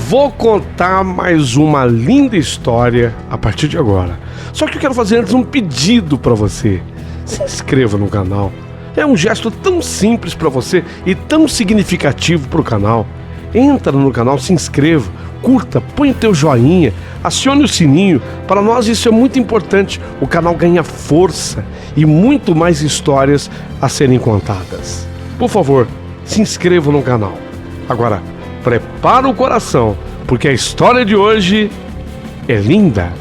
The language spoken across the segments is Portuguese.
Vou contar mais uma linda história a partir de agora. Só que eu quero fazer antes um pedido para você. Se inscreva no canal. É um gesto tão simples para você e tão significativo para o canal. Entra no canal, se inscreva, curta, põe o teu joinha, acione o sininho. Para nós isso é muito importante. O canal ganha força e muito mais histórias a serem contadas. Por favor, se inscreva no canal. Agora, prepara o coração, porque a história de hoje é linda.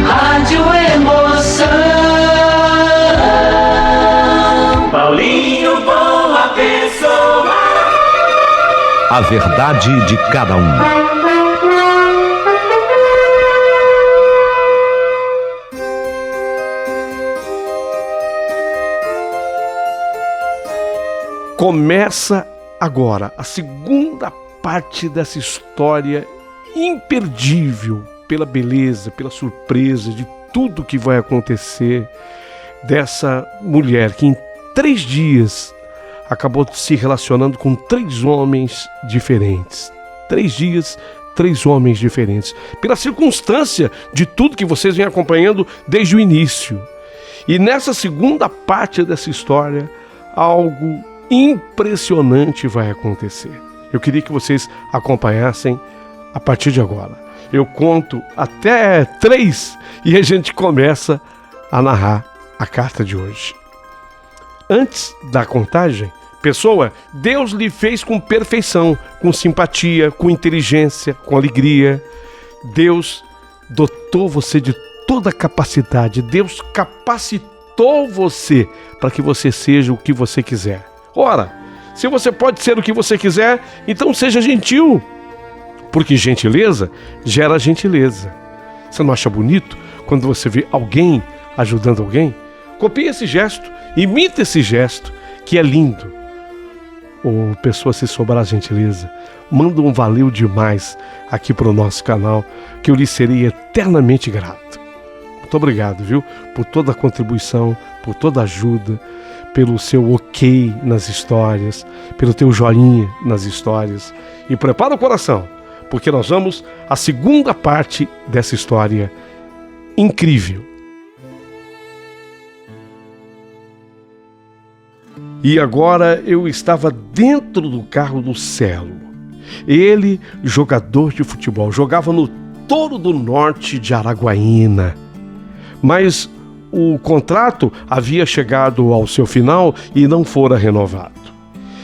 Rádio Emoção. Paulinho, boa pessoa. A verdade de cada um. Começa agora a segunda parte dessa história imperdível, pela beleza, pela surpresa de tudo que vai acontecer, dessa mulher que em 3 dias acabou se relacionando com 3 homens diferentes. 3 dias, 3 homens diferentes, pela circunstância de tudo que vocês vêm acompanhando desde o início. E nessa segunda parte dessa história, algo impressionante vai acontecer. Eu queria que vocês acompanhassem a partir de agora. Eu conto até 3 e a gente começa a narrar a carta de hoje. Antes da contagem, pessoa, Deus lhe fez com perfeição, com simpatia, com inteligência, com alegria. Deus dotou você de toda a capacidade. Deus capacitou você para que você seja o que você quiser. Ora, se você pode ser o que você quiser, então seja gentil, porque gentileza gera gentileza. Você não acha bonito quando você vê alguém ajudando alguém? Copie esse gesto, imite esse gesto, que é lindo. Ou pessoa, se sobrar gentileza, manda um valeu demais aqui para o nosso canal, que eu lhe serei eternamente grato. Muito obrigado, viu? Por toda a contribuição, por toda a ajuda, pelo seu ok nas histórias, pelo teu joinha nas histórias. E prepara o coração, porque nós vamos à segunda parte dessa história incrível. E agora eu estava dentro do carro do Celo. Ele, jogador de futebol, jogava no Touro do Norte de Araguaína. Mas o contrato havia chegado ao seu final e não fora renovado.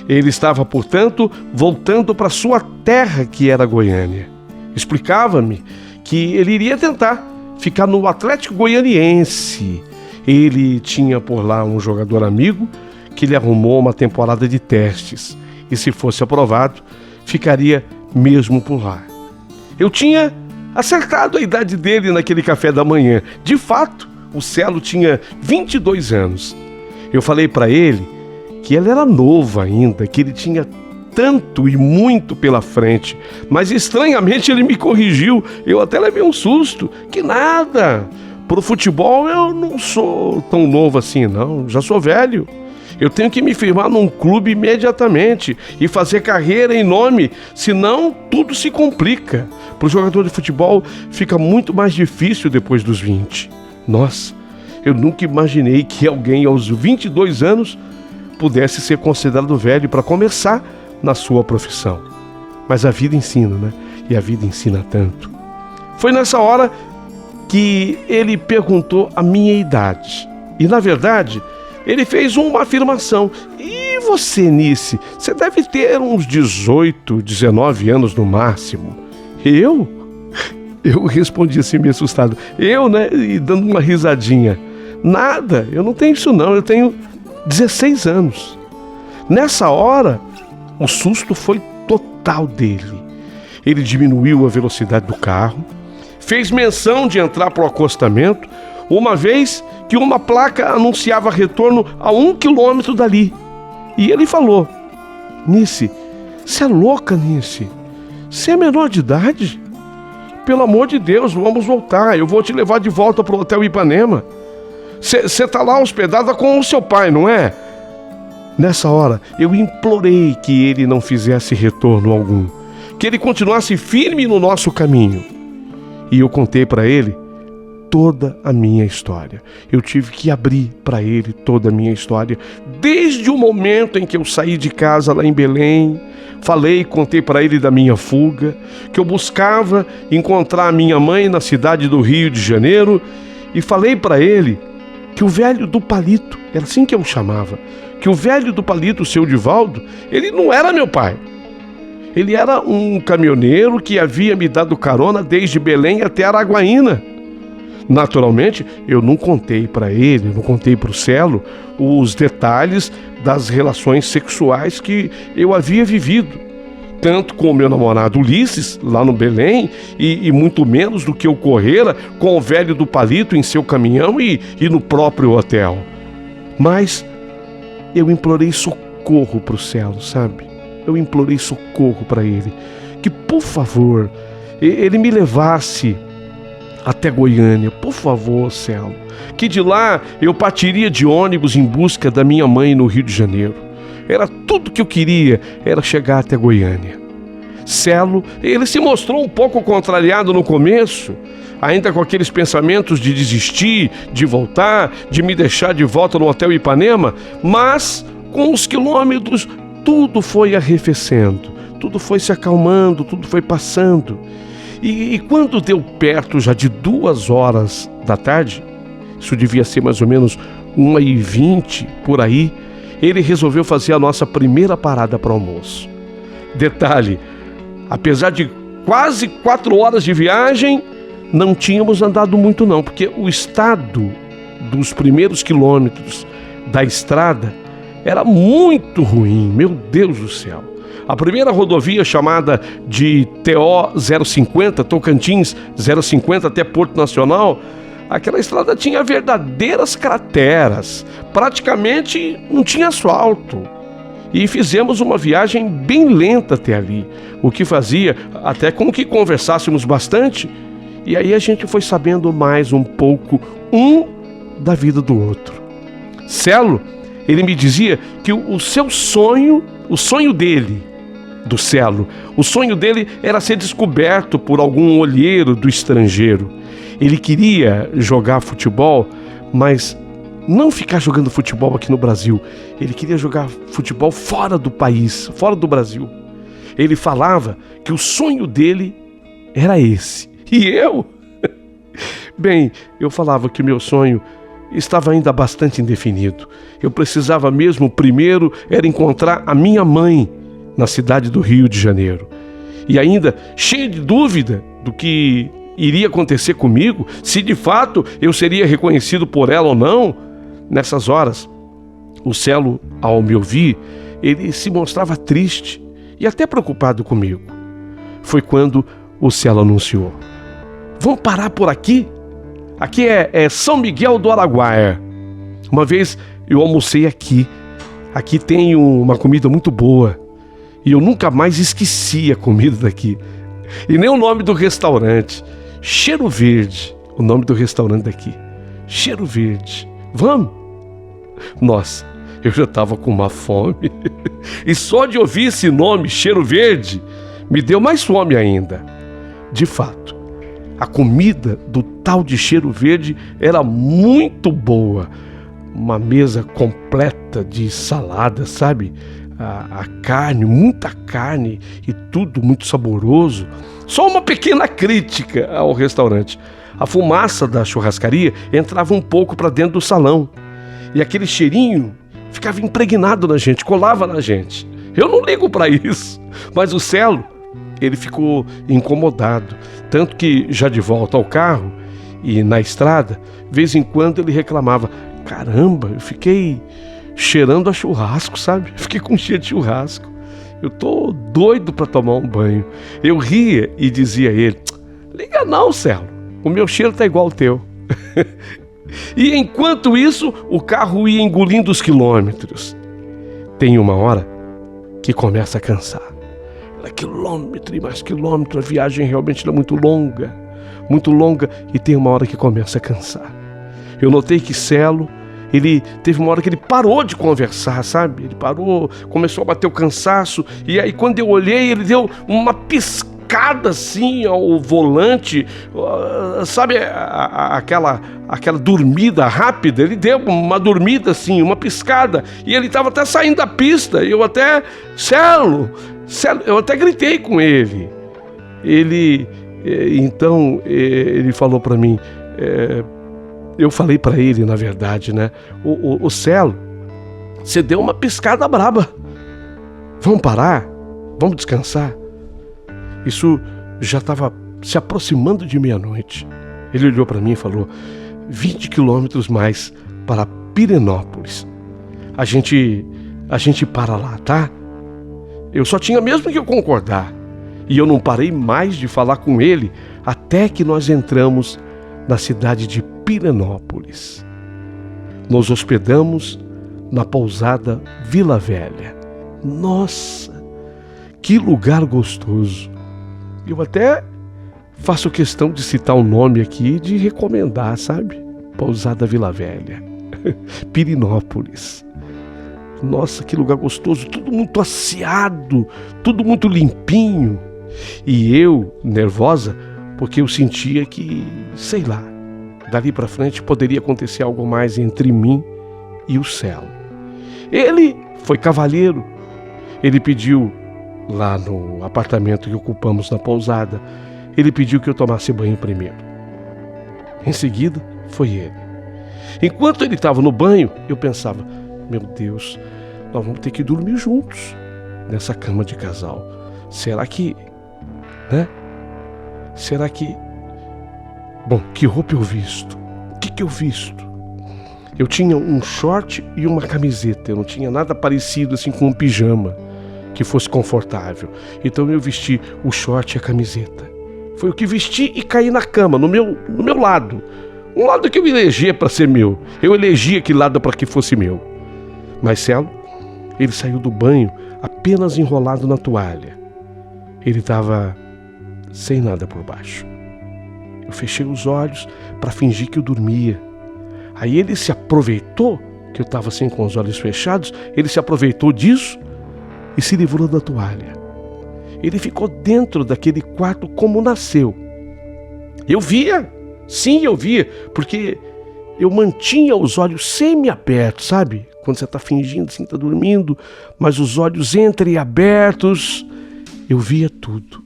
Ele estava, portanto, voltando para sua terra, que era Goiânia. Explicava-me que ele iria tentar ficar no Atlético Goianiense. Ele tinha por lá um jogador amigo que lhe arrumou uma temporada de testes. E se fosse aprovado, ficaria mesmo por lá. Eu tinha acertado a idade dele naquele café da manhã. De fato, o Celo tinha 22 anos. Eu falei para ele que ele era novo ainda, que ele tinha tanto e muito pela frente. Mas estranhamente ele me corrigiu. Eu até levei um susto. Que nada. Pro futebol eu não sou tão novo assim, não. Já sou velho. Eu tenho que me firmar num clube imediatamente e fazer carreira em nome, senão tudo se complica. Para o jogador de futebol fica muito mais difícil depois dos 20. Nossa, eu nunca imaginei que alguém aos 22 anos pudesse ser considerado velho para começar na sua profissão. Mas a vida ensina, né? E a vida ensina tanto. Foi nessa hora que ele perguntou a minha idade. E, na verdade, ele fez uma afirmação. E você, Nice? Você deve ter uns 18, 19 anos no máximo. Eu? Eu respondi assim, meio assustado. Eu, né? E dando uma risadinha. Nada, eu não tenho isso não. Eu tenho 16 anos. Nessa hora, o susto foi total dele. Ele diminuiu a velocidade do carro, fez menção de entrar para o acostamento, uma vez que uma placa anunciava retorno a 1 quilômetro dali. E ele falou: Nice, você é louca, Nice? Você é menor de idade? Pelo amor de Deus, vamos voltar. Eu vou te levar de volta para o Hotel Ipanema. Você tá lá hospedada com o seu pai, não é? Nessa hora, eu implorei que ele não fizesse retorno algum, que ele continuasse firme no nosso caminho. E eu contei para ele toda a minha história. Eu tive que abrir para ele toda a minha história, desde o momento em que eu saí de casa lá em Belém. Contei para ele da minha fuga, que eu buscava encontrar a minha mãe na cidade do Rio de Janeiro, e falei para ele que o velho do palito, era assim que eu o chamava, que o velho do palito, o seu Divaldo, ele não era meu pai. Ele era um caminhoneiro que havia me dado carona desde Belém até Araguaína. Naturalmente, eu não contei para ele, não contei para o Celo os detalhes das relações sexuais que eu havia vivido, tanto com o meu namorado Ulisses, lá no Belém, e muito menos do que ocorrera com o velho do palito em seu caminhão e no próprio hotel. Mas eu implorei socorro para o Celo, sabe? Eu implorei socorro para ele, que por favor, ele me levasse até Goiânia, por favor, Celo, que de lá eu partiria de ônibus em busca da minha mãe no Rio de Janeiro. Era tudo que eu queria, era chegar até Goiânia. Celo, ele se mostrou um pouco contrariado no começo, ainda com aqueles pensamentos de desistir, de voltar, de me deixar de volta no Hotel Ipanema, mas com os quilômetros tudo foi arrefecendo, tudo foi se acalmando, tudo foi passando. E quando deu perto já de 2 horas da tarde, isso devia ser mais ou menos 1h20 por aí, ele resolveu fazer a nossa primeira parada para almoço. Detalhe, apesar de quase 4 horas de viagem, não tínhamos andado muito não, porque o estado dos primeiros quilômetros da estrada era muito ruim, meu Deus do céu. A primeira rodovia, chamada de TO 050, Tocantins 050 até Porto Nacional, aquela estrada tinha verdadeiras crateras, praticamente não tinha asfalto. E fizemos uma viagem bem lenta até ali, o que fazia até com que conversássemos bastante, e aí a gente foi sabendo mais um pouco da vida do outro. Celo, ele me dizia que o seu sonho, o sonho dele, do Celo, o sonho dele era ser descoberto por algum olheiro do estrangeiro. Ele queria jogar futebol, mas não ficar jogando futebol aqui no Brasil. Ele queria jogar futebol fora do país, fora do Brasil. Ele falava que o sonho dele era esse. E eu? Bem, eu falava que o meu sonho estava ainda bastante indefinido. Eu precisava mesmo, primeiro, era encontrar a minha mãe na cidade do Rio de Janeiro. E ainda cheio de dúvida do que iria acontecer comigo, se de fato eu seria reconhecido por ela ou não. Nessas horas, o Celo, ao me ouvir, ele se mostrava triste e até preocupado comigo. Foi quando o Celo anunciou: vamos parar por aqui? Aqui é São Miguel do Araguaia. Uma vez eu almocei aqui. Aqui tem uma comida muito boa. E eu nunca mais esqueci a comida daqui. E nem o nome do restaurante. Cheiro Verde, o nome do restaurante daqui. Cheiro Verde. Vamos? Nossa, eu já estava com uma fome. E só de ouvir esse nome, Cheiro Verde, me deu mais fome ainda. De fato, a comida do tal de Cheiro Verde era muito boa. Uma mesa completa de salada, sabe? A carne, muita carne e tudo muito saboroso. Só uma pequena crítica ao restaurante: a fumaça da churrascaria entrava um pouco para dentro do salão e aquele cheirinho ficava impregnado na gente, colava na gente. Eu não ligo para isso, mas o Celo, ele ficou incomodado, tanto que já de volta ao carro e na estrada, de vez em quando ele reclamava: caramba, eu fiquei cheirando a churrasco, sabe? Fiquei com cheiro de churrasco. Eu tô doido para tomar um banho. Eu ria e dizia a ele: liga não, Celo, o meu cheiro tá igual ao teu. E enquanto isso, o carro ia engolindo os quilômetros. Tem uma hora que começa a cansar. Era quilômetro e mais quilômetro, a viagem realmente era muito longa, e tem uma hora que começa a cansar. Eu notei que Celo, Ele teve uma hora que ele parou de conversar, sabe? Ele parou, começou a bater o cansaço, e aí quando eu olhei, ele deu uma piscada assim ao volante, sabe, aquela dormida rápida. Ele deu uma dormida assim, uma piscada, e ele estava até saindo da pista. Eu até, Celo, eu até gritei com ele. Então ele falou para mim, eu falei para ele, na verdade, né? O Celo, você deu uma piscada braba. Vamos parar? Vamos descansar? Isso já estava se aproximando de meia-noite. Ele olhou para mim e falou: 20 quilômetros mais para Pirenópolis. A gente para lá, tá? Eu só tinha mesmo que eu concordar. E eu não parei mais de falar com ele até que nós entramos na cidade de Pirenópolis. Nos hospedamos na pousada Vila Velha. Nossa, que lugar gostoso! Eu até faço questão de citar o nome aqui e de recomendar, sabe? Pousada Vila Velha, Pirenópolis. Nossa, que lugar gostoso, tudo muito asseado, tudo muito limpinho. E eu, nervosa, porque eu sentia que, sei lá, dali pra frente poderia acontecer algo mais entre mim e o Celo. Ele foi cavalheiro. Ele pediu, lá no apartamento que ocupamos na pousada, ele pediu que eu tomasse banho primeiro. Em seguida, foi ele. Enquanto ele estava no banho, eu pensava: meu Deus, nós vamos ter que dormir juntos nessa cama de casal. Será que, né? Será que... Bom, que roupa eu visto? O que eu visto? Eu tinha um short e uma camiseta. Eu não tinha nada parecido assim com um pijama que fosse confortável. Então eu vesti o short e a camiseta. Foi o que vesti e caí na cama, no meu lado. Um lado que eu elegi para ser meu. Eu elegi aquele lado para que fosse meu. Mas Celo, ele saiu do banho apenas enrolado na toalha. Ele estava sem nada por baixo. Eu fechei os olhos para fingir que eu dormia. Aí ele se aproveitou que eu estava assim com os olhos fechados. Ele se aproveitou disso e se livrou da toalha. Ele ficou dentro daquele quarto como nasceu. Eu via, sim, eu via, porque eu mantinha os olhos semi-abertos, sabe? Quando você está fingindo assim, está dormindo, mas os olhos entreabertos, eu via tudo.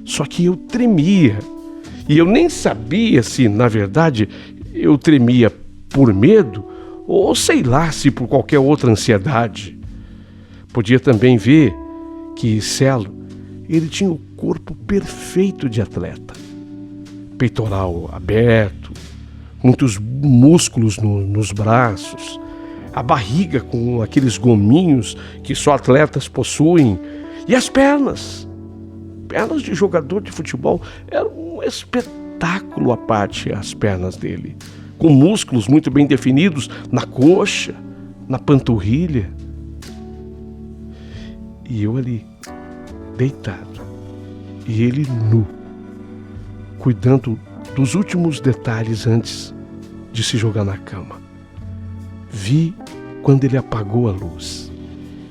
Só que eu tremia. E eu nem sabia se, na verdade, eu tremia por medo ou sei lá, se por qualquer outra ansiedade. Podia também ver que Celo, ele tinha o corpo perfeito de atleta. Peitoral aberto, muitos músculos nos braços, a barriga com aqueles gominhos que só atletas possuem, e as pernas de jogador de futebol. Era um espetáculo à parte as pernas dele, com músculos muito bem definidos na coxa, na panturrilha. E eu ali, deitado, e ele nu, cuidando dos últimos detalhes antes de se jogar na cama. Vi quando ele apagou a luz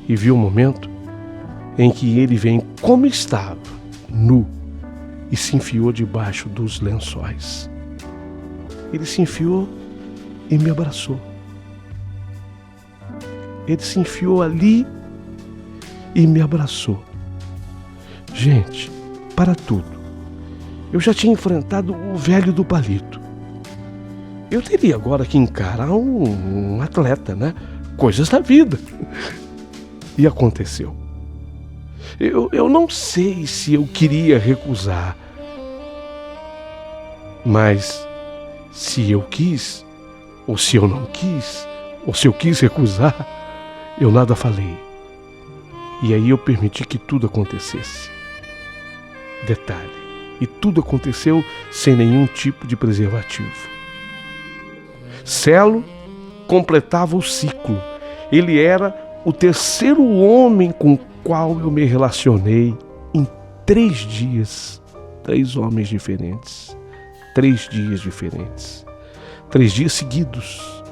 e vi o momento em que ele vem como estava, nu, e se enfiou debaixo dos lençóis. Ele se enfiou e me abraçou. Ele se enfiou ali e me abraçou. Gente, para tudo, eu já tinha enfrentado o velho do palito. Eu teria agora que encarar um atleta, né? Coisas da vida. E aconteceu. Eu não sei se eu queria recusar, mas se eu quis, ou se eu não quis, ou se eu quis recusar, eu nada falei. E aí eu permiti que tudo acontecesse. Detalhe, e tudo aconteceu sem nenhum tipo de preservativo. Celo completava o ciclo. Ele era o terceiro homem com o qual eu me relacionei em 3 dias. 3 homens diferentes. 3 dias diferentes. 3 dias seguidos.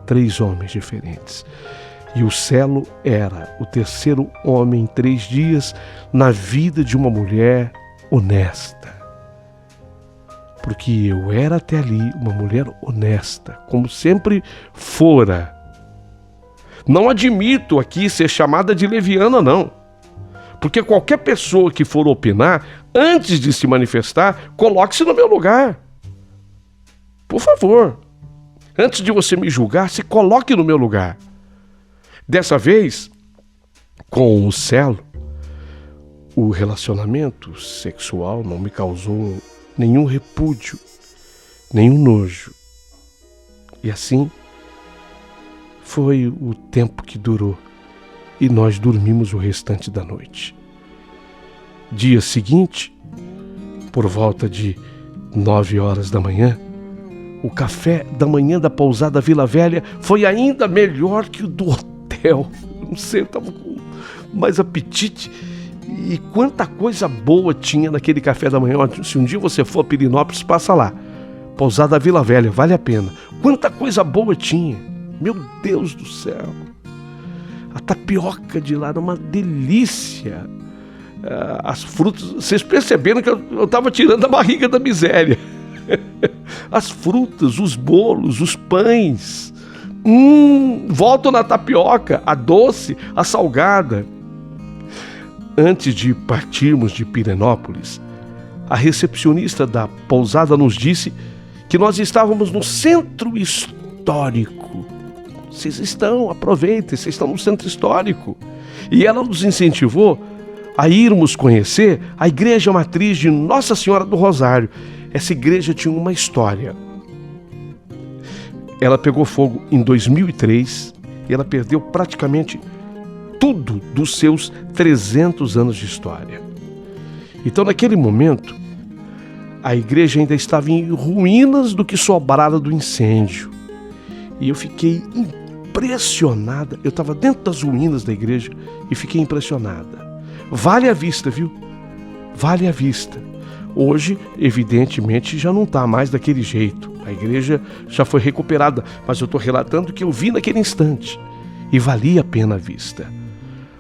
3 homens diferentes. E o Celo era o terceiro homem em 3 dias na vida de uma mulher honesta. Porque eu era até ali uma mulher honesta, como sempre fora. Não admito aqui ser chamada de leviana, não. Porque qualquer pessoa que for opinar, antes de se manifestar, coloque-se no meu lugar. Por favor. Antes de você me julgar, se coloque no meu lugar. Dessa vez, com o Celo, o relacionamento sexual não me causou nenhum repúdio, nenhum nojo. E assim foi o tempo que durou e nós dormimos o restante da noite. Dia seguinte, por volta de 9 horas da manhã, o café da manhã da pousada Vila Velha foi ainda melhor que o do hotel. Não sei, eu estava com mais apetite. E quanta coisa boa tinha naquele café da manhã. Se um dia você for a Pirenópolis, passa lá. Pousada Vila Velha, vale a pena. Quanta coisa boa tinha. Meu Deus do céu. A tapioca de lá era uma delícia. As frutas, vocês perceberam que eu estava tirando a barriga da miséria. As frutas, os bolos, os pães. Volto na tapioca, a doce, a salgada. Antes de partirmos de Pirenópolis, a recepcionista da pousada nos disse que nós estávamos no centro histórico. Vocês estão, aproveitem, vocês estão no centro histórico. E ela nos incentivou a irmos conhecer a igreja matriz de Nossa Senhora do Rosário. Essa igreja tinha uma história. Ela pegou fogo em 2003 e ela perdeu praticamente tudo dos seus 300 anos de história. Então, naquele momento, a igreja ainda estava em ruínas do que sobrara do incêndio. E eu fiquei impressionada. Eu estava dentro das ruínas da igreja e fiquei impressionada. Vale a vista, viu? Vale a vista. Hoje, evidentemente, já não está mais daquele jeito. A igreja já foi recuperada, mas eu estou relatando o que eu vi naquele instante. E valia a pena a vista.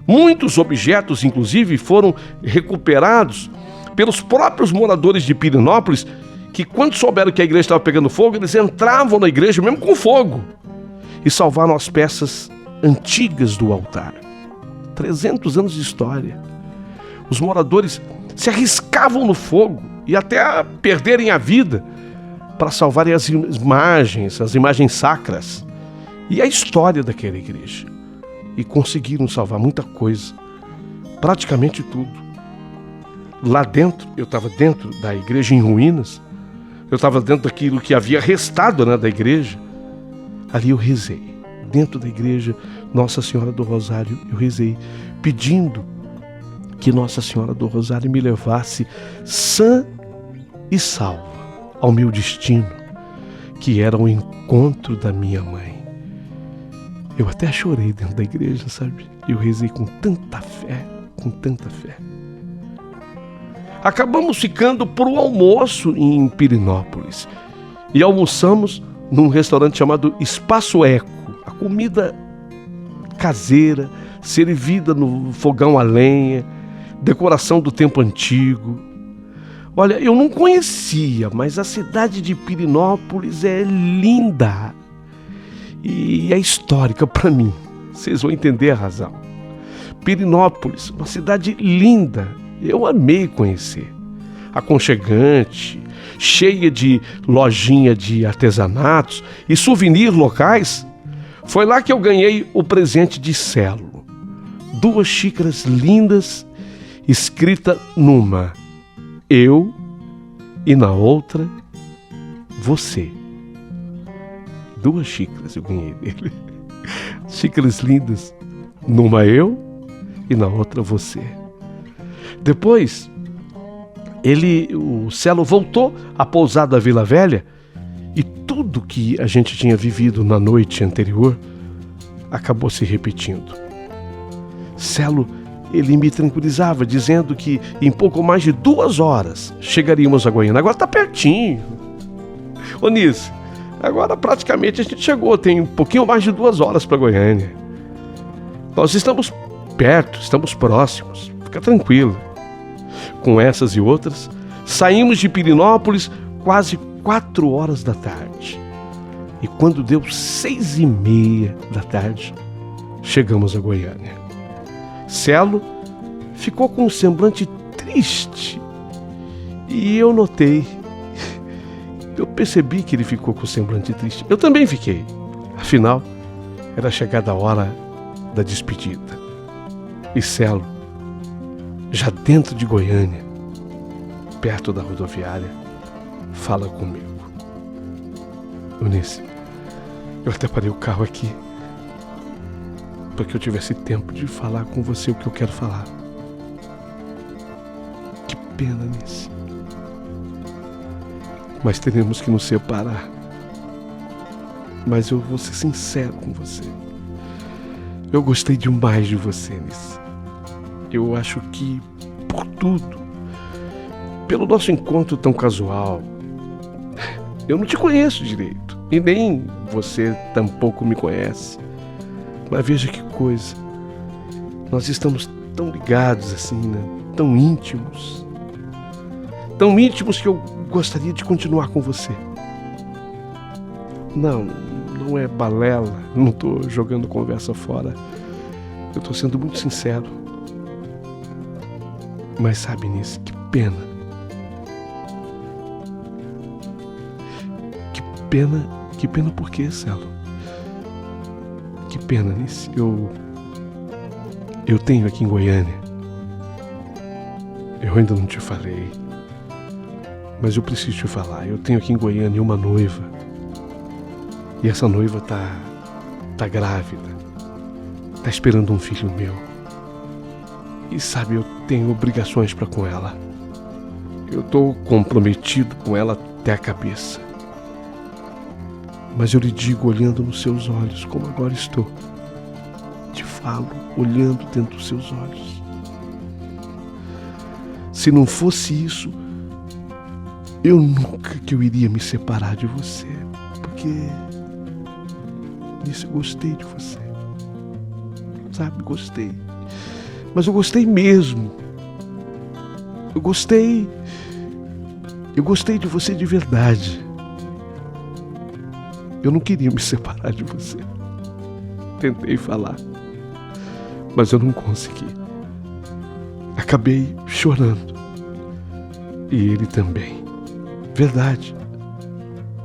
Muitos objetos, inclusive, foram recuperados pelos próprios moradores de Pirenópolis, que quando souberam que a igreja estava pegando fogo, eles entravam na igreja mesmo com fogo e salvaram as peças antigas do altar. 300 anos de história. Os moradores se arriscavam no fogo e até a perderem a vida para salvarem as imagens sacras e a história daquela igreja. E conseguiram salvar muita coisa, praticamente tudo. Lá dentro, eu estava dentro da igreja em ruínas, eu estava dentro daquilo que havia restado, né, da igreja. Ali eu rezei, dentro da igreja Nossa Senhora do Rosário, eu rezei, pedindo que Nossa Senhora do Rosário me levasse sã e salva ao meu destino, que era o encontro da minha mãe. Eu até chorei dentro da igreja, sabe? Eu rezei com tanta fé, com tanta fé. Acabamos ficando para o almoço em Pirenópolis e almoçamos num restaurante chamado Espaço Eco. A comida caseira, servida no fogão a lenha, decoração do tempo antigo. Olha, eu não conhecia, mas a cidade de Pirenópolis é linda e é histórica para mim. Vocês vão entender a razão. Pirenópolis, uma cidade linda, eu amei conhecer. Aconchegante, cheia de lojinha de artesanatos e souvenirs locais. Foi lá que eu ganhei o presente de Celo. 2 xícaras lindas, escrita numa eu e na outra você. 2 xícaras eu ganhei dele. Xícaras lindas, numa eu e na outra você. Depois, o Celo voltou à pousada Vila Velha e tudo que a gente tinha vivido na noite anterior acabou se repetindo. Celo, ele me tranquilizava, dizendo que em pouco mais de 2 horas chegaríamos a Goiânia. Agora está pertinho. Ô Nice, Agora praticamente a gente chegou, tem um pouquinho mais de 2 horas para Goiânia. Nós estamos perto, estamos próximos, fica tranquilo. Com essas e outras, saímos de Pirenópolis quase 4 horas da tarde. E quando deu 6h30 da tarde, chegamos a Goiânia. Celo ficou com um semblante triste. E eu notei, eu percebi que ele ficou com um semblante triste. Eu também fiquei. Afinal, era chegada a hora da despedida. E Celo, já dentro de Goiânia, perto da rodoviária, fala comigo. Eunice, eu até parei o carro aqui para que eu tivesse tempo de falar com você o que eu quero falar. Que pena, Eunice. Mas teremos que nos separar. Mas eu vou ser sincero com você. Eu gostei demais de você, Eunice. Eu acho que, por tudo, pelo nosso encontro tão casual, eu não te conheço direito. E nem você tampouco me conhece. Mas veja que coisa. Nós estamos tão ligados assim, né? Tão íntimos. Tão íntimos que eu gostaria de continuar com você. Não é balela. Não estou jogando conversa fora. Eu estou sendo muito sincero. Mas sabe, Nisso, que pena. Que pena por quê, Celo? Que pena, Nisso. Eu tenho aqui em Goiânia. Eu ainda não te falei. Mas eu preciso te falar. Eu tenho aqui em Goiânia uma noiva. E essa noiva tá grávida. Tá esperando um filho meu. E sabe, eu tenho obrigações para com ela. Eu tô comprometido com ela até a cabeça. Mas eu lhe digo, olhando nos seus olhos, como agora estou. Te falo, olhando dentro dos seus olhos. Se não fosse isso, eu nunca que eu iria me separar de você. Porque nisso eu gostei de você. Sabe, gostei. Mas eu gostei mesmo. Eu gostei de você de verdade. Eu não queria me separar de você. Tentei falar, mas eu não consegui. Acabei chorando. E ele também. Verdade.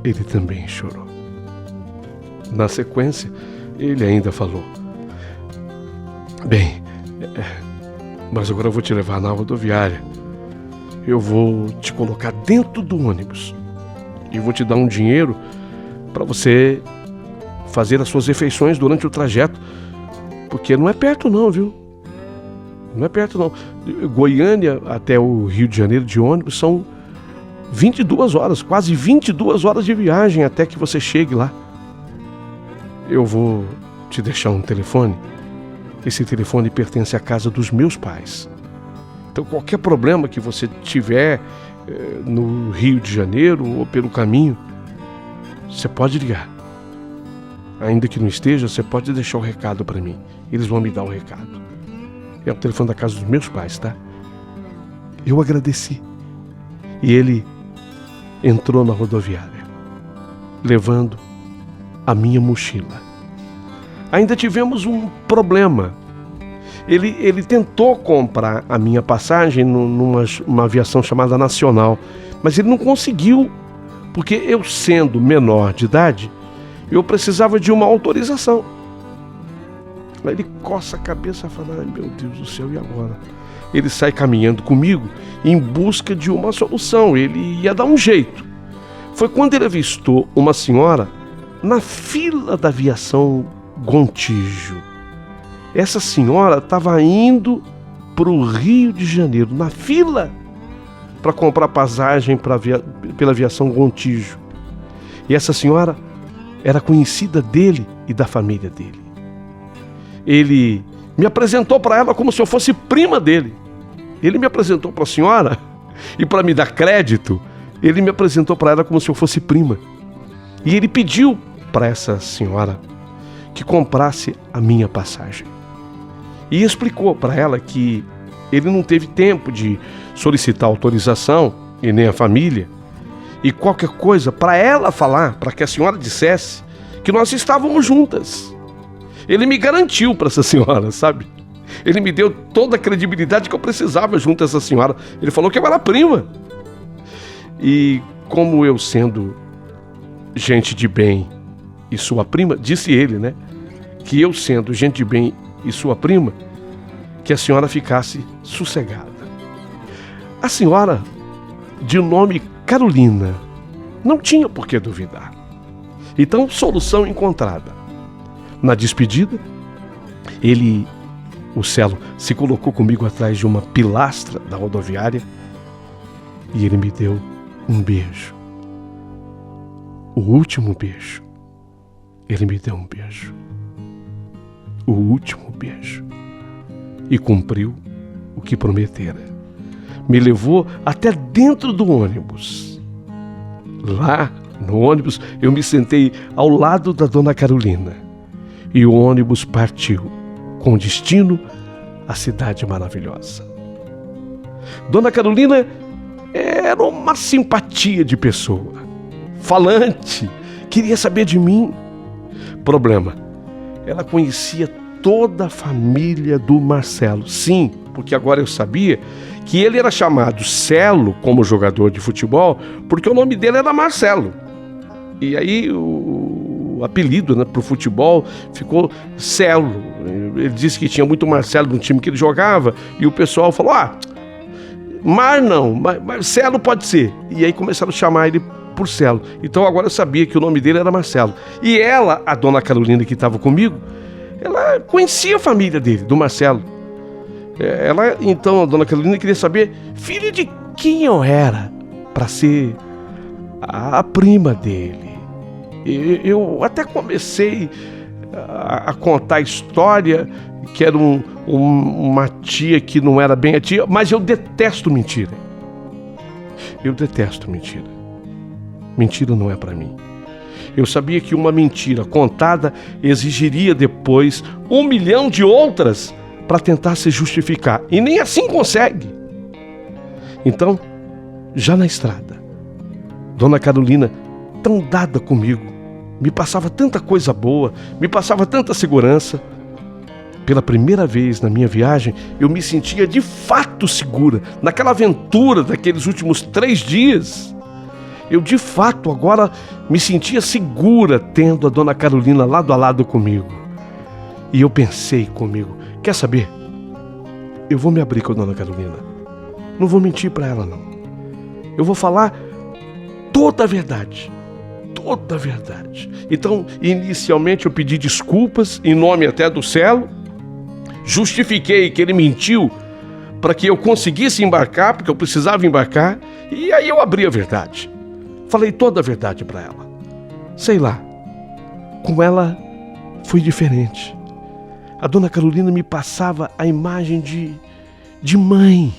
Ele também chorou. Na sequência, ele ainda falou: bem, mas agora eu vou te levar na rodoviária. Eu vou te colocar dentro do ônibus e vou te dar um dinheiro para você fazer as suas refeições durante o trajeto, porque não é perto não, viu? Não é perto não. Goiânia até o Rio de Janeiro de ônibus são 22 horas, quase 22 horas de viagem até que você chegue lá. Eu vou te deixar um telefone. Esse telefone pertence à casa dos meus pais. Então qualquer problema que você tiver no Rio de Janeiro ou pelo caminho, você pode ligar. Ainda que não esteja, você pode deixar o recado para mim. Eles vão me dar o recado. É o telefone da casa dos meus pais, tá? Eu agradeci. E ele entrou na rodoviária, levando a minha mochila. Ainda tivemos um problema. Ele tentou comprar a minha passagem numa aviação chamada Nacional, mas ele não conseguiu, porque eu, sendo menor de idade, eu precisava de uma autorização. Aí ele coça a cabeça e fala: ai, meu Deus do céu, e agora? Ele sai caminhando comigo em busca de uma solução. Ele ia dar um jeito. Foi quando ele avistou uma senhora na fila da aviação Gontijo. Essa senhora estava indo para o Rio de Janeiro, na fila, para comprar passagem pela aviação Gontijo. E essa senhora era conhecida dele e da família dele. Ele me apresentou para ela como se eu fosse prima dele. Ele me apresentou para a senhora, e para me dar crédito, ele me apresentou para ela como se eu fosse prima. E ele pediu para essa senhora que comprasse a minha passagem. E explicou para ela que ele não teve tempo de solicitar autorização, e nem a família, e qualquer coisa para ela falar, para que a senhora dissesse que nós estávamos juntas. Ele me garantiu para essa senhora, sabe? Ele me deu toda a credibilidade que eu precisava junto a essa senhora. Ele falou que eu era prima. E como eu sendo gente de bem e sua prima, disse ele, né? Que eu sendo gente de bem e sua prima, que a senhora ficasse sossegada. A senhora, de nome Carolina, não tinha por que duvidar. Então, solução encontrada. Na despedida, o Celo, se colocou comigo atrás de uma pilastra da rodoviária e ele me deu um beijo. O último beijo. Ele me deu um beijo. O último beijo. E cumpriu o que prometera. Me levou até dentro do ônibus. Lá no ônibus eu me sentei ao lado da dona Carolina. E o ônibus partiu com destino à cidade maravilhosa. Dona Carolina era uma simpatia de pessoa. Falante, queria saber de mim. Problema, ela conhecia toda a família do Marcelo. Sim, porque agora eu sabia que ele era chamado Celo como jogador de futebol porque o nome dele era Marcelo. E aí o apelido, né, para o futebol ficou Celo. Ele disse que tinha muito Marcelo no time que ele jogava e o pessoal falou, Mar não, Marcelo pode ser. E aí começaram a chamar ele por Celo. Então agora eu sabia que o nome dele era Marcelo. E ela, a dona Carolina que estava comigo, ela conhecia a família dele, do Marcelo. Ela, então, a dona Carolina queria saber filha de quem eu era para ser a prima dele. Eu até comecei a contar a história, que era uma tia que não era bem a tia, mas eu detesto mentira. Eu detesto mentira. Mentira não é para mim. Eu sabia que uma mentira contada exigiria depois 1 milhão de outras para tentar se justificar. E nem assim consegue. Então, já na estrada, dona Carolina, tão dada comigo, me passava tanta coisa boa, me passava tanta segurança. Pela primeira vez na minha viagem, eu me sentia de fato segura. Naquela aventura daqueles últimos 3 dias, eu de fato agora me sentia segura tendo a dona Carolina lado a lado comigo. E eu pensei comigo, quer saber? Eu vou me abrir com a dona Carolina. Não vou mentir para ela, não. Eu vou falar toda a verdade. Toda a verdade. Então, inicialmente eu pedi desculpas em nome até do Celo. Justifiquei que ele mentiu para que eu conseguisse embarcar, porque eu precisava embarcar. E aí eu abri a verdade. Falei toda a verdade para ela. Sei lá, com ela foi diferente. A dona Carolina me passava a imagem de mãe.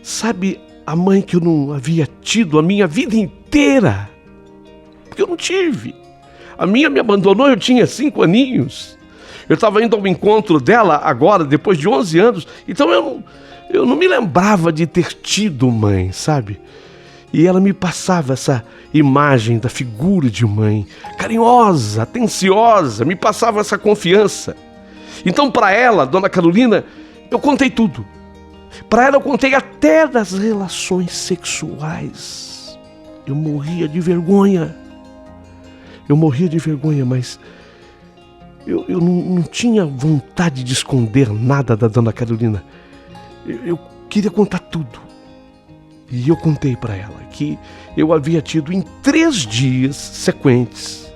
Sabe, a mãe que eu não havia tido a minha vida inteira. Porque eu não tive. A minha me abandonou, eu tinha 5 aninhos. Eu estava indo ao encontro dela agora, depois de 11 anos. Então eu não me lembrava de ter tido mãe, sabe? E ela me passava essa imagem da figura de mãe, carinhosa, atenciosa, me passava essa confiança. Então, para ela, dona Carolina, eu contei tudo. Para ela, eu contei até das relações sexuais. Eu morria de vergonha. Mas eu não tinha vontade de esconder nada da dona Carolina. Eu queria contar tudo. E eu contei para ela que eu havia tido em 3 dias sequentes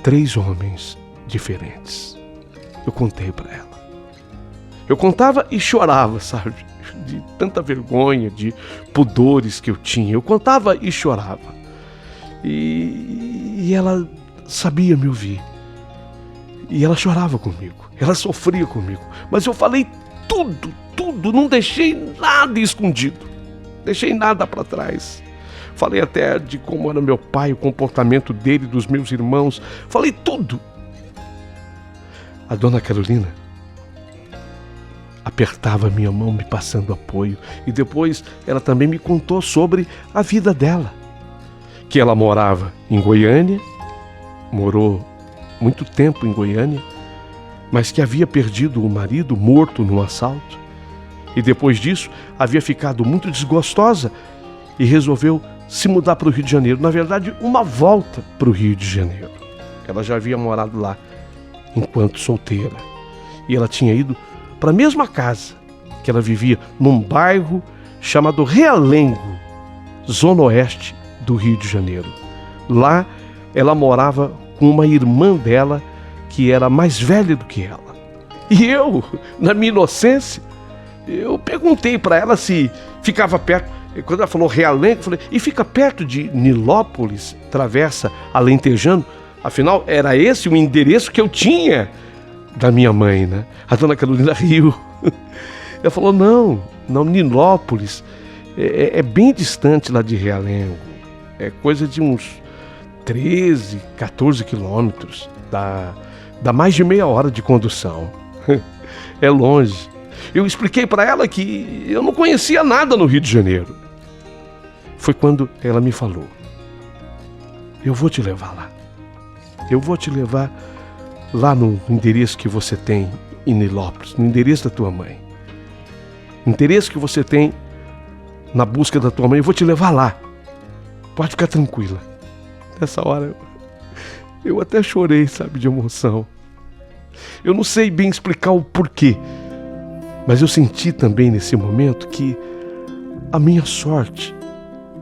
3 homens diferentes. Eu contei para ela. Eu contava e chorava, sabe? De tanta vergonha, de pudores que eu tinha. Eu contava e chorava. E ela sabia me ouvir. E ela chorava comigo. Ela sofria comigo. Mas eu falei tudo, não deixei nada escondido. Deixei nada para trás. Falei até de como era meu pai, o comportamento dele, dos meus irmãos. Falei tudo. A dona Carolina apertava minha mão, me passando apoio. E depois ela também me contou sobre a vida dela. Que ela morava em Goiânia, morou muito tempo em Goiânia, mas que havia perdido o marido morto num assalto. E depois disso havia ficado muito desgostosa e resolveu se mudar para o Rio de Janeiro. Na verdade, uma volta para o Rio de Janeiro. Ela já havia morado lá enquanto solteira. E ela tinha ido para a mesma casa que ela vivia, num bairro chamado Realengo, zona oeste do Rio de Janeiro. Lá ela morava com uma irmã dela que era mais velha do que ela. E eu, na minha inocência, eu perguntei para ela se ficava perto. Quando ela falou Realengo, eu falei, e fica perto de Nilópolis, Travessa Alentejano? Afinal, era esse o endereço que eu tinha da minha mãe, né? A dona Carolina riu. Ela falou, não, Nilópolis é bem distante lá de Realengo. É coisa de uns 13, 14 quilômetros. Dá mais de meia hora de condução. É longe. Eu expliquei para ela que eu não conhecia nada no Rio de Janeiro. Foi quando ela me falou, eu vou te levar lá. Eu vou te levar lá no endereço que você tem em Nilópolis, no endereço da tua mãe. O endereço que você tem na busca da tua mãe, eu vou te levar lá. Pode ficar tranquila. Nessa hora, eu até chorei, sabe, de emoção. Eu não sei bem explicar o porquê, mas eu senti também nesse momento que a minha sorte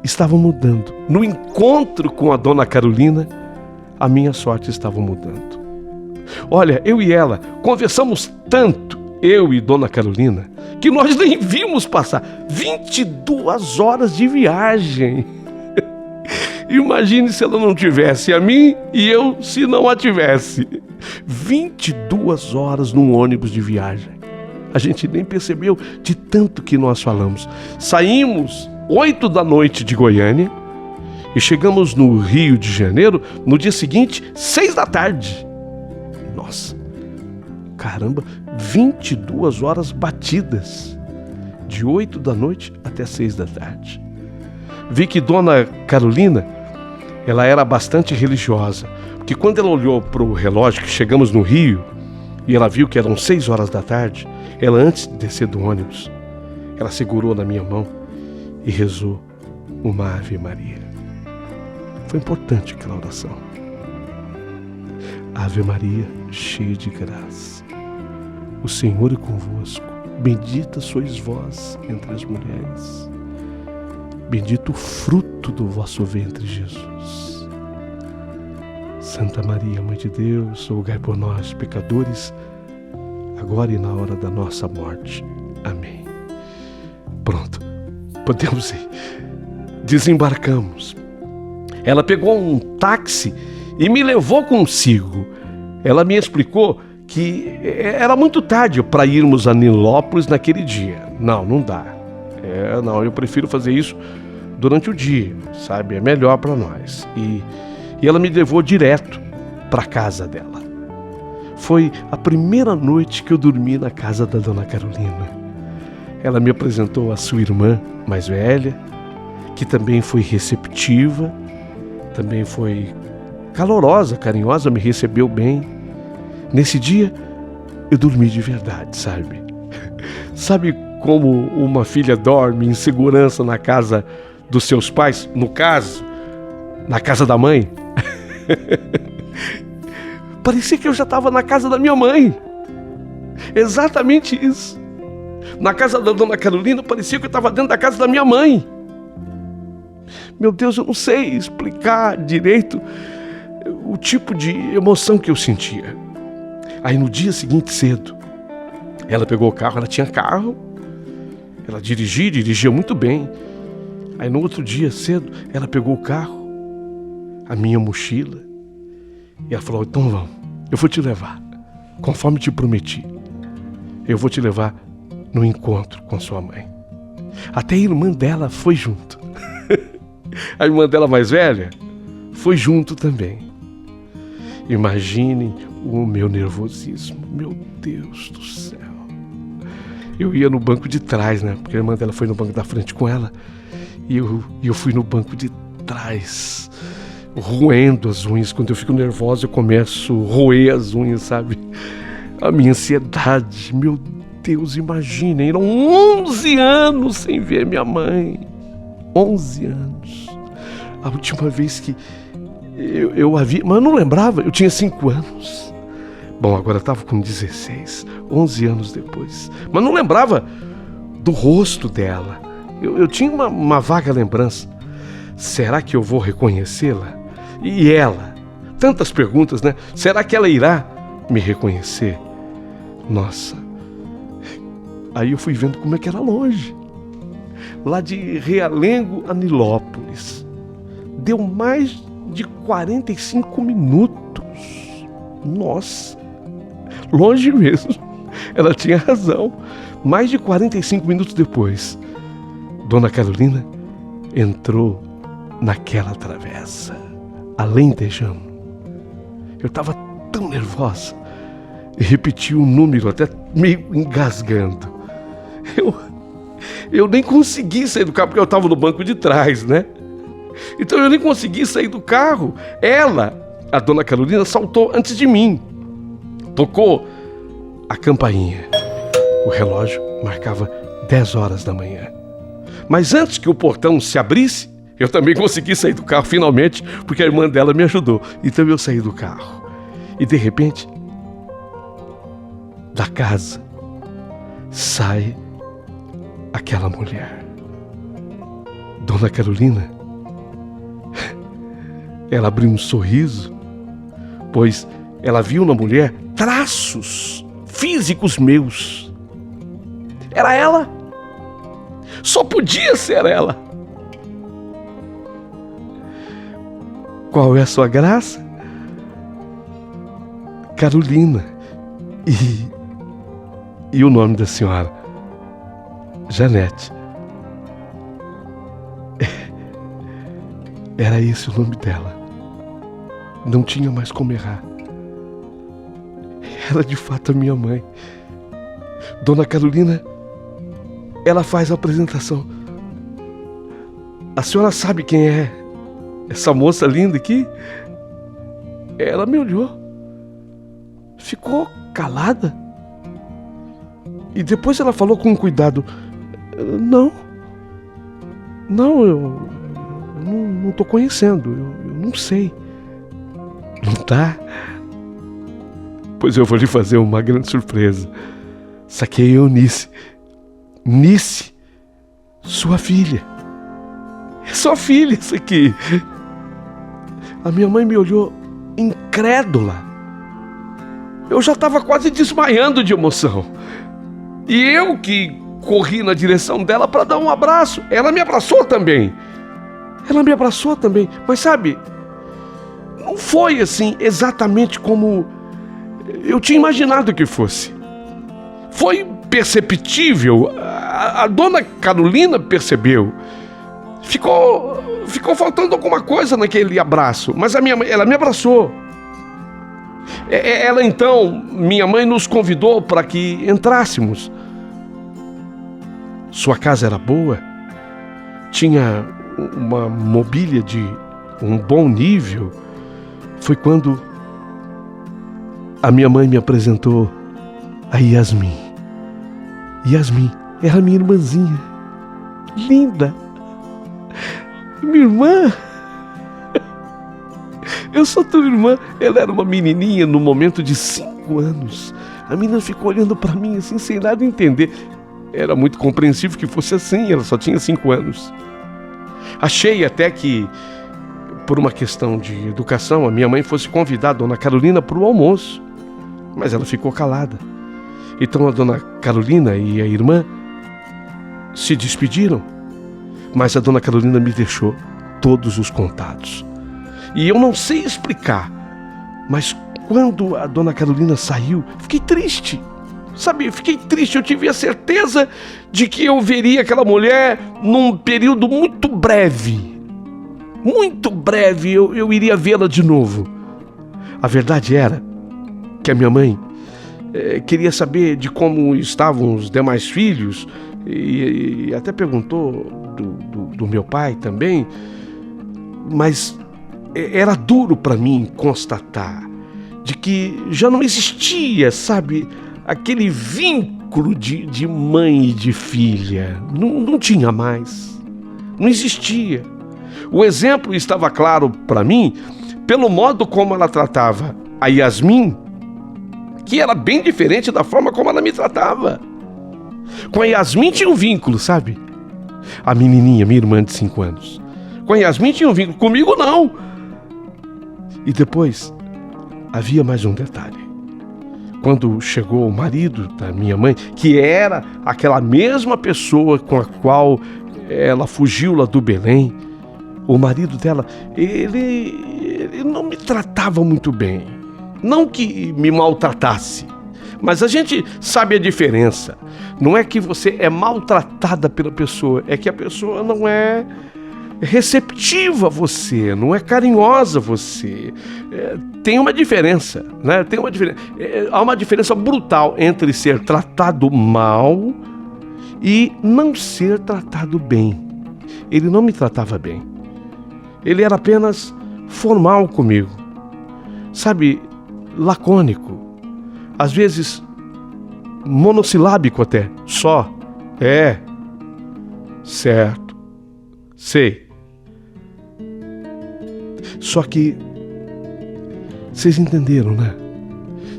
estava mudando. No encontro com a dona Carolina, a minha sorte estava mudando. Olha, eu e ela conversamos tanto, eu e dona Carolina, que nós nem vimos passar 22 horas de viagem. Imagine se ela não tivesse a mim e eu se não a tivesse. 22 horas num ônibus de viagem. A gente nem percebeu de tanto que nós falamos. Saímos 8 da noite de Goiânia e chegamos no Rio de Janeiro no dia seguinte, 6 da tarde. Nossa, caramba, 22 horas batidas. De 8 da noite até 6 da tarde. Vi que dona Carolina, ela era bastante religiosa, porque quando ela olhou para o relógio que chegamos no Rio e ela viu que eram 6 horas da tarde, ela, antes de descer do ônibus, ela segurou na minha mão e rezou uma Ave Maria. Foi importante aquela oração. Ave Maria, cheia de graça, o Senhor é convosco, bendita sois vós entre as mulheres. Bendito o fruto do vosso ventre, Jesus. Santa Maria, Mãe de Deus, rogai por nós, pecadores, agora e na hora da nossa morte. Amém. Pronto, podemos ir. Desembarcamos. Ela pegou um táxi e me levou consigo. Ela me explicou que era muito tarde para irmos a Nilópolis naquele dia. Não dá. Eu prefiro fazer isso durante o dia, sabe? É melhor para nós. E ela me levou direto para a casa dela. Foi a primeira noite que eu dormi na casa da dona Carolina. Ela me apresentou a sua irmã mais velha, que também foi receptiva, também foi calorosa, carinhosa, me recebeu bem. Nesse dia, eu dormi de verdade, sabe? Sabe como uma filha dorme em segurança na casa dos seus pais? No caso, na casa da mãe. Parecia que eu já estava na casa da minha mãe. Exatamente isso. Na casa da dona Carolina, parecia que eu estava dentro da casa da minha mãe. Meu Deus, eu não sei explicar direito o tipo de emoção que eu sentia. Aí no dia seguinte cedo, ela pegou o carro, ela tinha carro, ela dirigia muito bem. Aí no outro dia cedo, ela pegou o carro, a minha mochila, e ela falou, então vamos, eu vou te levar, conforme te prometi. Eu vou te levar no encontro com sua mãe. Até a irmã dela foi junto. A irmã dela mais velha foi junto também. Imaginem o meu nervosismo. Meu Deus do céu. Eu ia no banco de trás, né? Porque a irmã dela foi no banco da frente com ela. E eu fui no banco de trás, roendo as unhas. Quando eu fico nervosa, eu começo a roer as unhas, sabe? A minha ansiedade. Meu Deus, imaginem. Eram 11 anos sem ver minha mãe. 11 anos. A última vez que eu a vi, mas eu não lembrava, eu tinha 5 anos. Bom, agora eu estava com 16, 11 anos depois. Mas não lembrava do rosto dela. Eu tinha uma vaga lembrança. Será que eu vou reconhecê-la? E ela? Tantas perguntas, né? Será que ela irá me reconhecer? Nossa. Aí eu fui vendo como é que era longe. Lá de Realengo a Nilópolis. Deu mais de 45 minutos. Nossa, longe mesmo. Ela tinha razão. Mais de 45 minutos depois, Dona Carolina entrou naquela travessa, alentejando. Eu estava tão nervosa e repeti o número até meio engasgando. Eu nem consegui sair do carro porque eu estava no banco de trás, né? Então eu nem consegui sair do carro. Ela, a Dona Carolina, saltou antes de mim. Tocou a campainha. O relógio marcava 10 horas da manhã. Mas antes que o portão se abrisse, eu também consegui sair do carro finalmente, porque a irmã dela me ajudou. Então eu saí do carro. E de repente, da casa, sai aquela mulher. Dona Carolina, ela abriu um sorriso, pois ela viu na mulher traços físicos meus. Era ela. Só podia ser ela. Qual é a sua graça? Carolina. E o nome da senhora? Janete. Era esse o nome dela. Não tinha mais como errar. Era de fato a minha mãe. Dona Carolina, ela faz a apresentação. A senhora sabe quem é essa moça linda aqui? Ela me olhou. Ficou calada. E depois ela falou com cuidado. Não, eu não estou conhecendo, eu não sei. Não tá? Pois eu vou lhe fazer uma grande surpresa. Saquei a Eunice. Nice, sua filha. É sua filha isso aqui. A minha mãe me olhou incrédula. Eu já estava quase desmaiando de emoção. E eu que corri na direção dela para dar um abraço. Ela me abraçou também. Mas sabe, não foi assim exatamente como eu tinha imaginado que fosse. Foi perceptível. A Dona Carolina percebeu. Ficou faltando alguma coisa naquele abraço. Mas a minha mãe, ela me abraçou. Ela então, minha mãe nos convidou para que entrássemos. Sua casa era boa. Tinha uma mobília de um bom nível. Foi quando a minha mãe me apresentou a Yasmin. Yasmin era minha irmãzinha. Linda. Minha irmã. Eu sou tua irmã. Ela era uma menininha no momento de 5 anos. A menina ficou olhando para mim assim, sem nada entender. Era muito compreensível que fosse assim. Ela só tinha 5 anos. Achei até que, por uma questão de educação, a minha mãe fosse convidar a Dona Carolina para o almoço. Mas ela ficou calada. Então a Dona Carolina e a irmã se despediram. Mas a Dona Carolina me deixou todos os contatos. E eu não sei explicar, mas quando a Dona Carolina saiu, fiquei triste. Sabe, fiquei triste. Eu tive a certeza de que eu veria aquela mulher num período muito breve. muito breve, eu iria vê-la de novo. A verdade era que a minha mãe queria saber de como estavam os demais filhos e até perguntou do meu pai também, mas era duro para mim constatar de que já não existia, sabe, aquele vínculo de mãe e de filha. Não tinha mais, não existia. O exemplo estava claro para mim pelo modo como ela tratava a Yasmin, que era bem diferente da forma como ela me tratava. Com a Yasmin tinha um vínculo, sabe? A menininha, minha irmã de 5 anos. Com a Yasmin tinha um vínculo, comigo não. E depois, havia mais um detalhe. Quando chegou o marido da minha mãe, que era aquela mesma pessoa com a qual ela fugiu lá do Belém, o marido dela, ele não me tratava muito bem. Não que me maltratasse, mas a gente sabe a diferença. Não é que você é maltratada pela pessoa, é que a pessoa não é receptiva a você, não é carinhosa a você. Tem uma diferença, né? Há uma diferença brutal entre ser tratado mal e não ser tratado bem. Ele não me tratava bem. Ele era apenas formal comigo, sabe, lacônico, às vezes monossilábico até, só, certo, sei. Só que, vocês entenderam, né?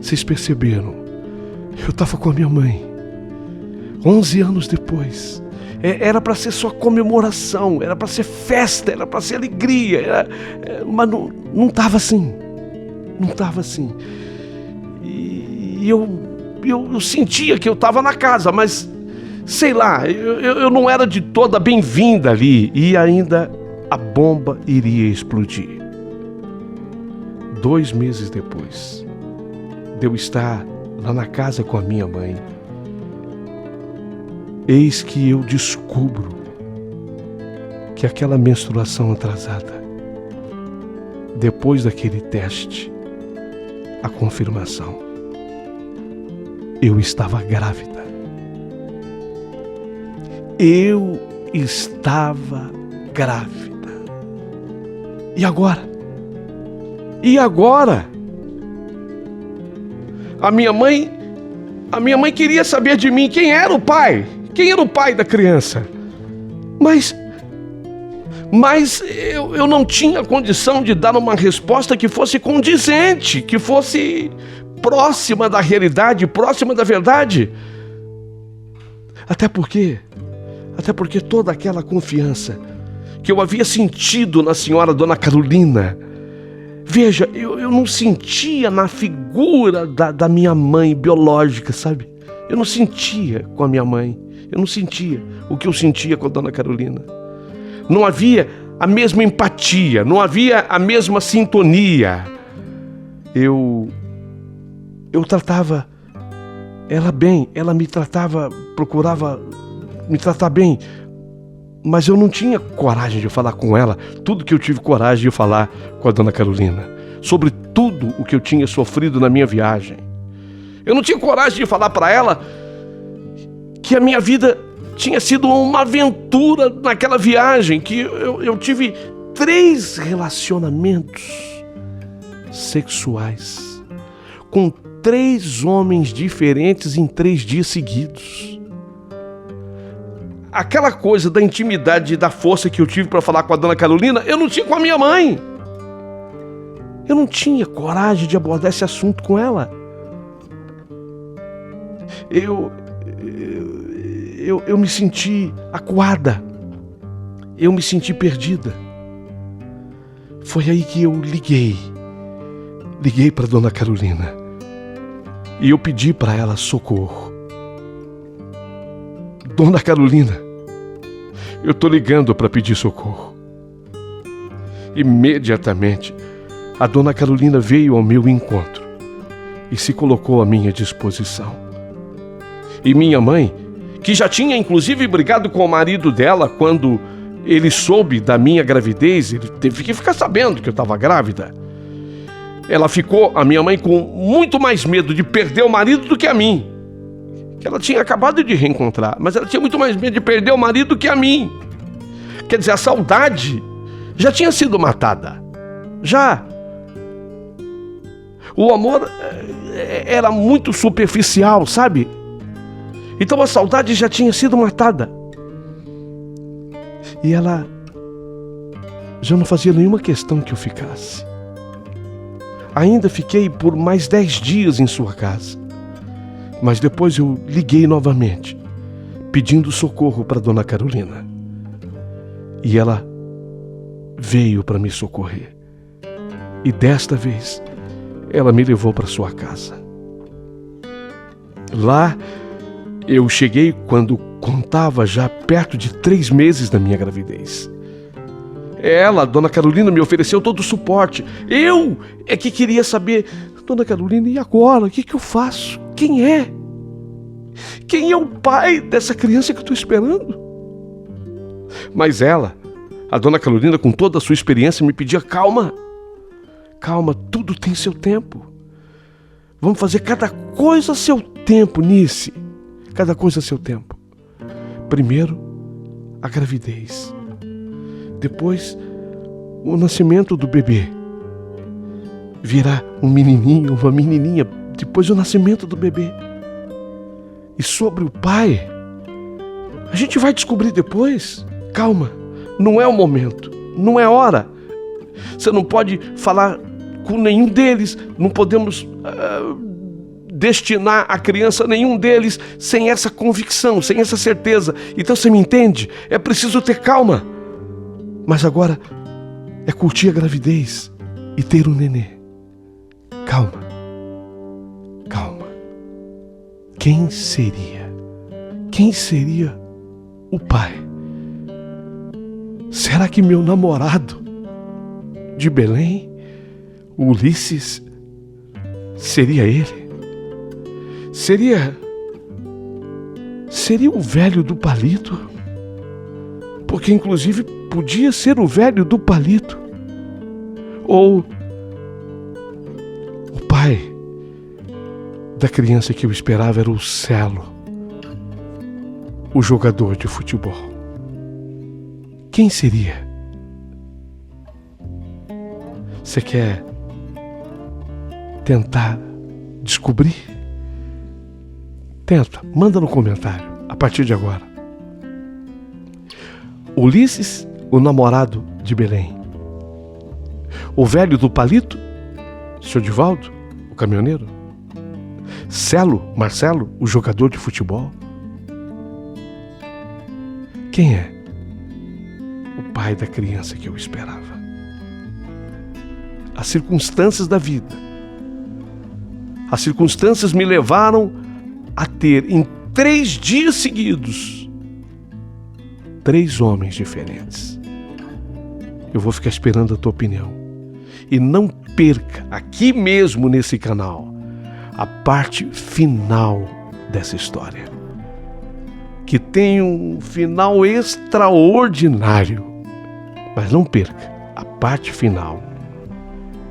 Vocês perceberam, eu estava com a minha mãe, 11 anos depois. Era para ser só comemoração, era para ser festa, era para ser alegria, mas não estava assim, não estava assim. E eu sentia que eu estava na casa, mas sei lá, eu não era de toda bem-vinda ali, e ainda a bomba iria explodir. 2 meses depois de eu estar lá na casa com a minha mãe, eis que eu descubro que aquela menstruação atrasada, depois daquele teste, a confirmação, eu estava grávida. Eu estava grávida. E agora? E agora? A minha mãe queria saber de mim quem era o pai. Quem era o pai da criança? Mas eu não tinha condição de dar uma resposta que fosse condizente, que fosse próxima da realidade, próxima da verdade. Até porque toda aquela confiança que eu havia sentido na senhora Dona Carolina, veja, eu não sentia na figura da minha mãe biológica, sabe? Eu não sentia com a minha mãe. Eu não sentia o que eu sentia com a Dona Carolina. Não havia a mesma empatia, não havia a mesma sintonia. Eu tratava ela bem, ela me tratava, procurava me tratar bem, mas eu não tinha coragem de falar com ela tudo que eu tive coragem de falar com a Dona Carolina, sobre tudo o que eu tinha sofrido na minha viagem. Eu não tinha coragem de falar para ela que a minha vida tinha sido uma aventura naquela viagem, que eu tive 3 relacionamentos sexuais com 3 homens diferentes em 3 dias seguidos. Aquela coisa da intimidade e da força que eu tive para falar com a Dona Carolina, eu não tinha com a minha mãe. Eu não tinha coragem de abordar esse assunto com ela. Eu me senti acuada, eu me senti perdida. Foi aí que eu liguei para Dona Carolina e eu pedi para ela socorro. Dona Carolina, eu tô ligando para pedir socorro. Imediatamente, a Dona Carolina veio ao meu encontro e se colocou à minha disposição. E minha mãe, que já tinha inclusive brigado com o marido dela quando ele soube da minha gravidez, ele teve que ficar sabendo que eu estava grávida. Ela ficou, a minha mãe, com muito mais medo de perder o marido do que a mim. Que ela tinha acabado de reencontrar, mas ela tinha muito mais medo de perder o marido do que a mim. Quer dizer, a saudade já tinha sido matada. Já. O amor era muito superficial, sabe? Então a saudade já tinha sido matada. E ela já não fazia nenhuma questão que eu ficasse. Ainda fiquei por mais 10 dias em sua casa. Mas depois eu liguei novamente, pedindo socorro para Dona Carolina. E ela veio para me socorrer. E desta vez, ela me levou para sua casa. Lá, eu cheguei quando contava já perto de 3 meses da minha gravidez. Ela, Dona Carolina, me ofereceu todo o suporte. Eu é que queria saber, Dona Carolina, e agora? O que eu faço? Quem é? Quem é o pai dessa criança que eu estou esperando? Mas ela, a Dona Carolina, com toda a sua experiência, me pedia calma. Calma, tudo tem seu tempo. Vamos fazer cada coisa a seu tempo, Nice. Cada coisa a seu tempo. Primeiro, a gravidez. Depois, o nascimento do bebê. Virá um menininho, uma menininha. Depois, o nascimento do bebê. E sobre o pai, a gente vai descobrir depois. Calma, não é o momento, não é hora. Você não pode falar com nenhum deles. Não podemos destinar a criança a nenhum deles sem essa convicção, sem essa certeza. Então você me entende? É preciso ter calma. Mas agora é curtir a gravidez e ter um nenê. Calma. Calma. Quem seria? Quem seria o pai? Será que meu namorado de Belém, o Ulisses, seria ele? Seria o velho do palito? Porque inclusive podia ser o velho do palito. Ou o pai da criança que eu esperava era o Celo, o jogador de futebol. Quem seria? Você quer tentar descobrir? Tenta, manda no comentário, a partir de agora. Ulisses, o namorado de Belém. O velho do palito, seu Divaldo, o caminhoneiro. Celo, Marcelo, o jogador de futebol. Quem é o pai da criança que eu esperava? As circunstâncias da vida. As circunstâncias me levaram a ter em 3 dias seguidos 3 homens diferentes. Eu vou ficar esperando a tua opinião. E não perca, aqui mesmo nesse canal, a parte final dessa história, que tem um final extraordinário. Mas não perca a parte final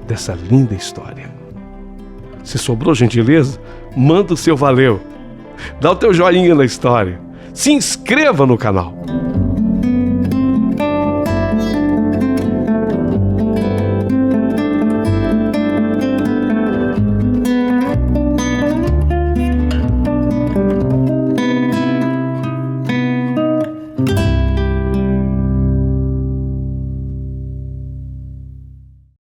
dessa linda história. Se sobrou gentileza, manda o seu valeu. Dá o teu joinha na história. Se inscreva no canal.